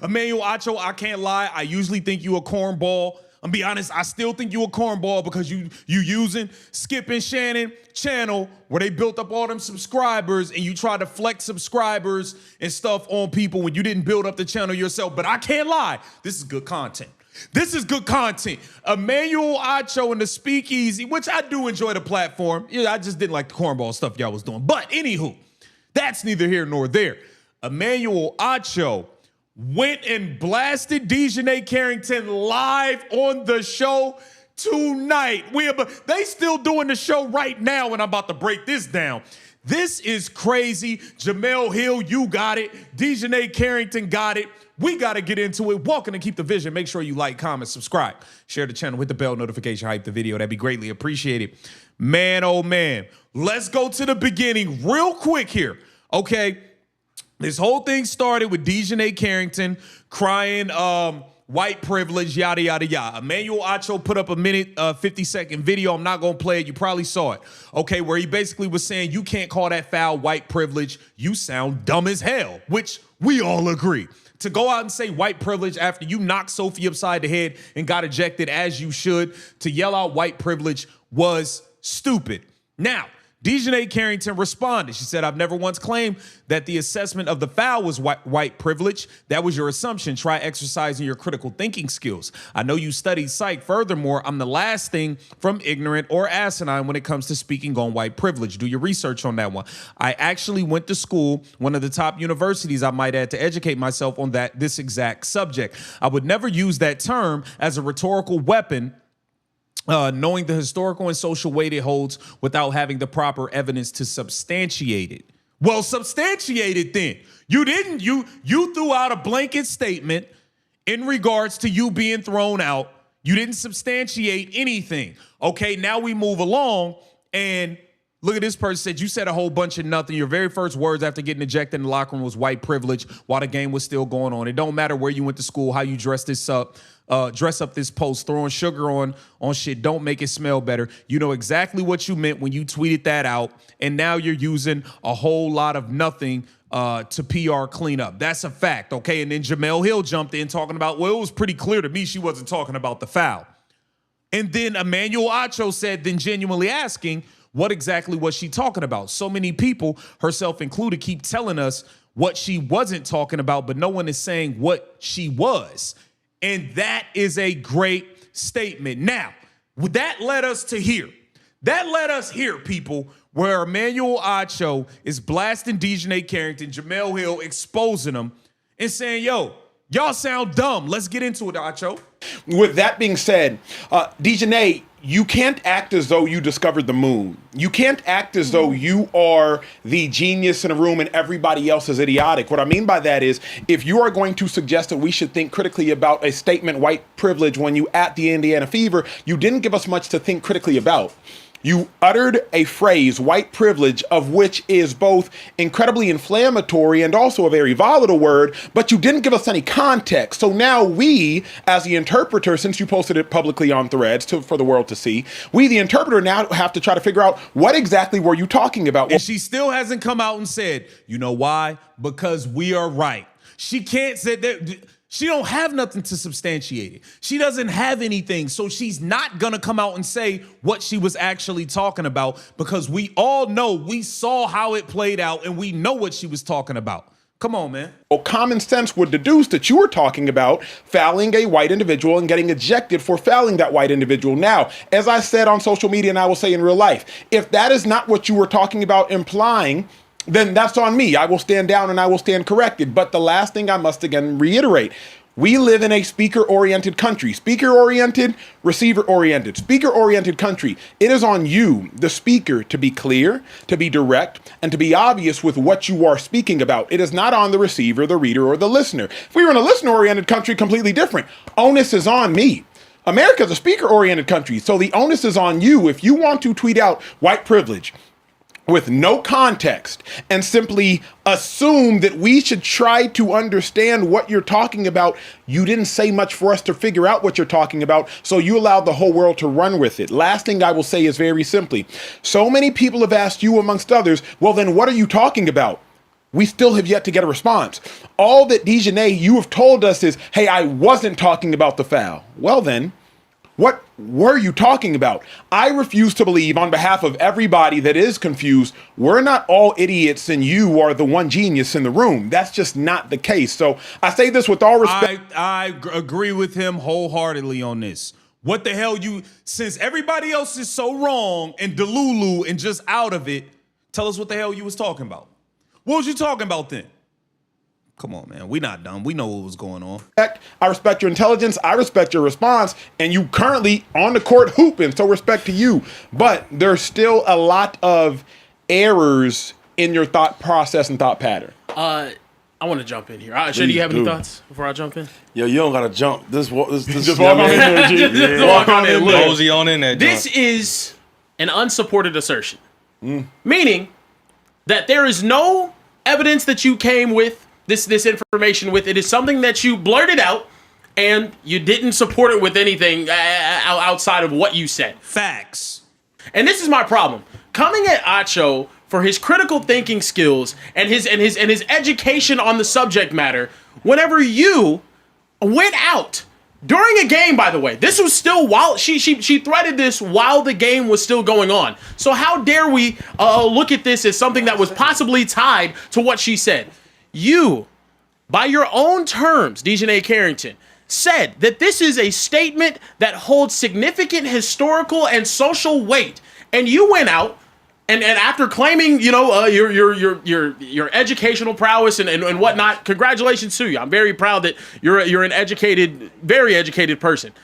Emmanuel Acho, I can't lie. I usually think you a cornball. I'm be honest, I still think you a cornball because you using Skip and Shannon channel where they built up all them subscribers and you try to flex subscribers and stuff on people when you didn't build up the channel yourself. But I can't lie, this is good content. This is good content. Emmanuel Acho and the Speakeasy, which I do enjoy the platform. Yeah, I just didn't like the cornball stuff y'all was doing. But anywho, that's neither here nor there. Emmanuel Acho went and blasted Dijonai Carrington live on the show tonight. They still doing the show right now, and I'm about to break this down. This is crazy. Jemele Hill, you got it. Dijonai Carrington got it. We got to get into it. Welcome to Keep the Vision. Make sure you like, comment, subscribe, share the channel, hit the bell notification, hype the video. That'd be greatly appreciated. Man, oh man. Let's go to the beginning real quick here, okay? This whole thing started with Dijonai Carrington crying white privilege, yada, yada, yada. Emmanuel Acho put up a minute, 50-second video. I'm not going to play it. You probably saw it. Okay, where he basically was saying, you can't call that foul white privilege. You sound dumb as hell, which we all agree. To go out and say white privilege after you knocked Sophie upside the head and got ejected as you should, to yell out white privilege was stupid. Now, Dijonai Carrington responded. She said, I've never once claimed that the assessment of the foul was white privilege. That was your assumption. Try exercising your critical thinking skills. I know you studied psych. Furthermore, I'm the last thing from ignorant or asinine when it comes to speaking on white privilege. Do your research on that one. I actually went to school, one of the top universities, I might add, to educate myself on this exact subject. I would never use that term as a rhetorical weapon, knowing the historical and social weight it holds without having the proper evidence to substantiate it. Well, substantiate it then. You didn't. You threw out a blanket statement in regards to you being thrown out. You didn't substantiate anything. Okay, now we move along and look at this person said, you said a whole bunch of nothing. Your very first words after getting ejected in the locker room was white privilege while the game was still going on. It don't matter where you went to school, how you dress up this post, throwing sugar on shit don't make it smell better. You know exactly what you meant when you tweeted that out, and now you're using a whole lot of nothing to PR cleanup. That's a fact, okay? And then Jemele Hill jumped in talking about, well, it was pretty clear to me she wasn't talking about the foul. And then Emmanuel Acho said, then genuinely asking, what exactly was she talking about? So many people, herself included, keep telling us what she wasn't talking about, but no one is saying what she was. And that is a great statement. Now, that led us to here. That led us here, people, where Emmanuel Acho is blasting Dijonai Carrington, Jemele Hill exposing them and saying, yo, y'all sound dumb. Let's get into it, Acho. With that being said, Dijonai, you can't act as though you discovered the moon. You can't act as though you are the genius in a room and everybody else is idiotic. What I mean by that is, if you are going to suggest that we should think critically about a statement, white privilege, when you at the Indiana Fever, you didn't give us much to think critically about. You uttered a phrase, white privilege, of which is both incredibly inflammatory and also a very volatile word, but you didn't give us any context. So now we, as the interpreter, since you posted it publicly on Threads for the world to see, we, the interpreter, now have to try to figure out what exactly were you talking about. And she still hasn't come out and said, you know why? Because we are right. She can't say that. She don't have nothing to substantiate it. She doesn't have anything. So she's not going to come out and say what she was actually talking about, because we all know, we saw how it played out and we know what she was talking about. Come on, man. Well, common sense would deduce that you were talking about fouling a white individual and getting ejected for fouling that white individual. Now, as I said on social media, and I will say in real life, if that is not what you were talking about implying, then that's on me. I will stand down and I will stand corrected. But the last thing I must again reiterate, we live in a speaker-oriented country. Speaker-oriented, receiver-oriented. Speaker-oriented country. It is on you, the speaker, to be clear, to be direct, and to be obvious with what you are speaking about. It is not on the receiver, the reader, or the listener. If we were in a listener-oriented country, completely different. Onus is on me. America is a speaker-oriented country, so the onus is on you. If you want to tweet out white privilege with no context and simply assume that we should try to understand what you're talking about, you didn't say much for us to figure out what you're talking about, so you allowed the whole world to run with it. Last thing I will say is very simply, so many people have asked you, amongst others, well, then what are you talking about? We still have yet to get a response. All that Dijonai, you have told us is, hey, I wasn't talking about the foul. Well then, what were you talking about? I refuse to believe, on behalf of everybody that is confused, we're not all idiots and you are the one genius in the room. That's just not the case. So I say this with all respect. I agree with him wholeheartedly on this. What the hell since everybody else is so wrong and delulu and just out of it, tell us what the hell you was talking about. What was you talking about then? Come on, man. We not dumb. We know what was going on. I respect your intelligence. I respect your response. And you currently on the court hooping, so respect to you. But there's still a lot of errors in your thought process and thought pattern. I want to jump in here. Shay, do you have any thoughts before I jump in? Yo, you don't got to jump. Just walk on in there, G. Just walk on in there. Mosey on in there. This is an unsupported assertion. Meaning that there is no evidence that you came with this information with. It is something that you blurted out and you didn't support it with anything outside of what you said. Facts. And this is my problem. Coming at Acho for his critical thinking skills and his education on the subject matter, whenever you went out during a game, by the way, this was still while she threaded this while the game was still going on. So how dare we look at this as something that was possibly tied to what she said? You, by your own terms, Dijonai Carrington, said that this is a statement that holds significant historical and social weight, and you went out and after claiming, your educational prowess and whatnot, congratulations to you. I'm very proud that you're an educated, very educated person.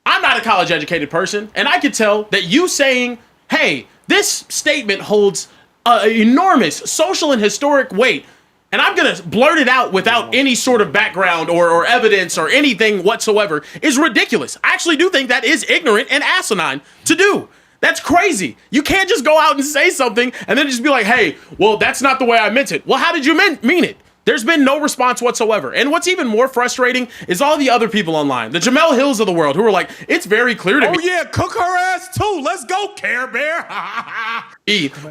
I'm not a college educated person, and I could tell that you saying, hey, this statement holds enormous social and historic weight, and I'm going to blurt it out without any sort of background or evidence or anything whatsoever is ridiculous. I actually do think that is ignorant and asinine to do. That's crazy. You can't just go out and say something and then just be like, hey, well, that's not the way I meant it. Well, how did you mean it? There's been no response whatsoever. And what's even more frustrating is all the other people online, the Jemele Hills of the world, who are like, it's very clear to me. Oh, yeah, cook her ass too. Let's go, Care Bear.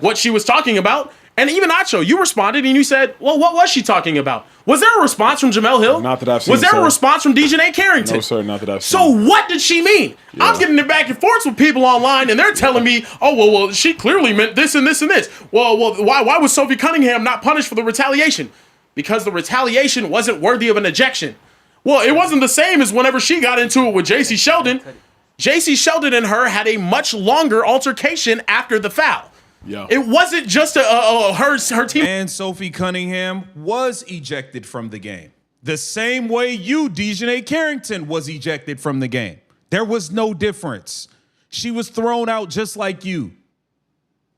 What she was talking about. And even Acho, you responded and you said, well, what was she talking about? Was there a response from Jemele Hill? Not that I've seen, Was there sir. a response from Dijonai Carrington? No, sir, not that I've seen. So what did she mean? Yeah. I'm getting it back and forth with people online, and they're telling me, oh, well, she clearly meant this and this and this. Well, why was Sophie Cunningham not punished for the retaliation? Because the retaliation wasn't worthy of an ejection. Well, it wasn't the same as whenever she got into it with J.C. Sheldon. J.C. Sheldon and her had a much longer altercation after the foul. Yeah. It wasn't just her team. And Sophie Cunningham was ejected from the game. The same way you, Dijonai Carrington, was ejected from the game. There was no difference. She was thrown out just like you.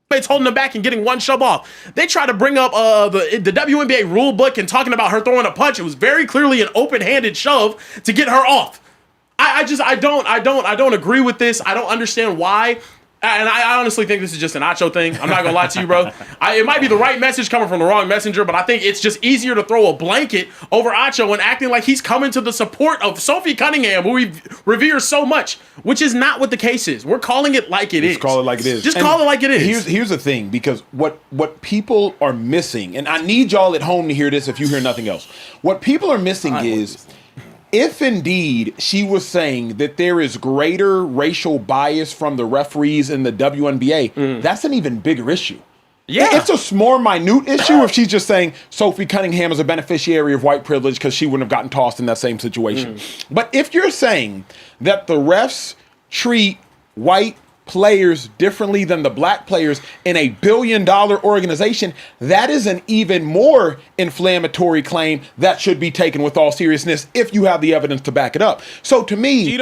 It's holding her back and getting one shove off. They try to bring up the WNBA rule book and talking about her throwing a punch. It was very clearly an open-handed shove to get her off. I don't agree with this. I don't understand why. And I honestly think this is just an Acho thing. I'm not going to lie to you, bro. It might be the right message coming from the wrong messenger, but I think it's just easier to throw a blanket over Acho and acting like he's coming to the support of Sophie Cunningham, who we revere so much, which is not what the case is. We're calling it like it is. Just call it like it is. Just call it like it is. Here's the thing, because what people are missing, and I need y'all at home to hear this if you hear nothing else. What people are missing is, if indeed she was saying that there is greater racial bias from the referees in the WNBA, that's an even bigger issue. Yeah. It's a more minute issue if she's just saying Sophie Cunningham is a beneficiary of white privilege because she wouldn't have gotten tossed in that same situation. But if you're saying that the refs treat white players differently than the black players in a billion-dollar organization, that is an even more inflammatory claim that should be taken with all seriousness if you have the evidence to back it up. So to me,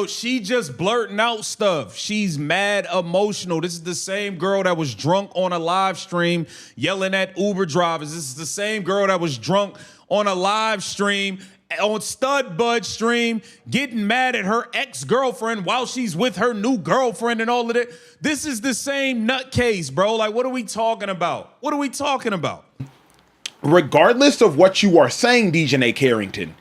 she just blurting out stuff. She's mad emotional. This is the same girl that was drunk on a live stream yelling at Uber drivers. This is the same girl that was drunk on a live stream on Stud Bud stream, getting mad at her ex-girlfriend while she's with her new girlfriend and all of that. This is the same nutcase, bro. Like, what are we talking about? What are we talking about? Regardless of what you are saying, Dijonai Carrington,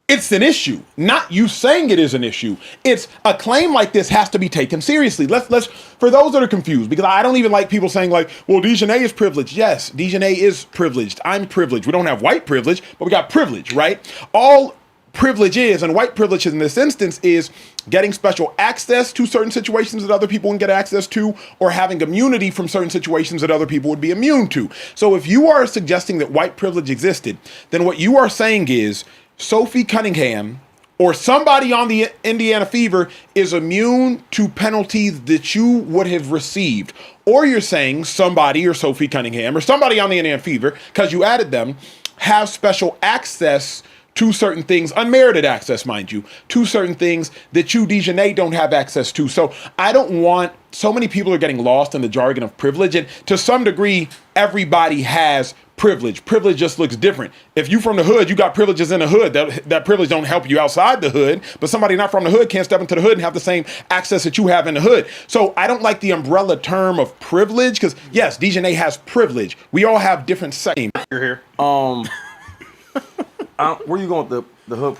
it's an issue, not you saying it is an issue. It's a claim like this has to be taken seriously. Let's for those that are confused, because I don't even like people saying like, well, Dijonai is privileged. Yes, Dijonai is privileged. I'm privileged. We don't have white privilege, but we got privilege, right? All privilege is, and white privilege in this instance, is getting special access to certain situations that other people wouldn't get access to, or having immunity from certain situations that other people would be immune to. So if you are suggesting that white privilege existed, then what you are saying is Sophie Cunningham or somebody on the Indiana Fever is immune to penalties that you would have received. Or you're saying somebody or Sophie Cunningham or somebody on the Indiana Fever, because you added them, have special access to certain things, unmerited access, mind you, to certain things that you, Dijonai, don't have access to. So I don't want, so many people are getting lost in the jargon of privilege, and to some degree, everybody has privilege. Privilege just looks different. If you from the hood, you got privileges in the hood. That privilege don't help you outside the hood, but somebody not from the hood can't step into the hood and have the same access that you have in the hood. So I don't like the umbrella term of privilege, because yes, Dijonai has privilege. We all have different settings. You're here. Where you going with the hood?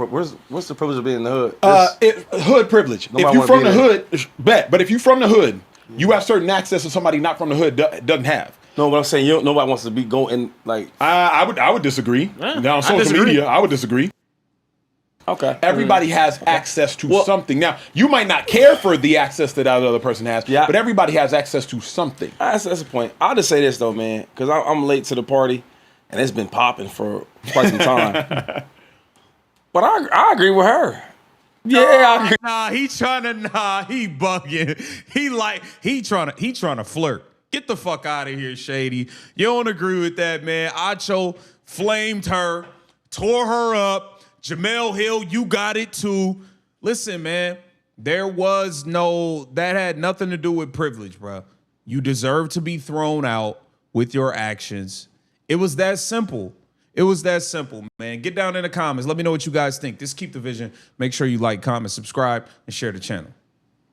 What's the privilege of being in the hood? Hood privilege. If you from the hood, bet. But if you from the hood, you have certain access that somebody not from the hood doesn't have. No, but I'm saying nobody wants to be going like. I would disagree. Now on social media, I would disagree. Okay. Everybody has access to something. Now, you might not care for the access that that other person has, but everybody has access to something. That's a point. I'll just say this though, man, because I'm late to the party, and it's been popping for quite some time. But I agree with her. Yeah, I agree. He bugging. He trying to flirt. Get the fuck out of here, Shady. You don't agree with that, man. Acho flamed her, tore her up. Jemele Hill, you got it too. Listen, man, that had nothing to do with privilege, bro. You deserve to be thrown out with your actions. It was that simple. It was that simple, man. Get down in the comments. Let me know what you guys think. Just keep the vision. Make sure you like, comment, subscribe, and share the channel.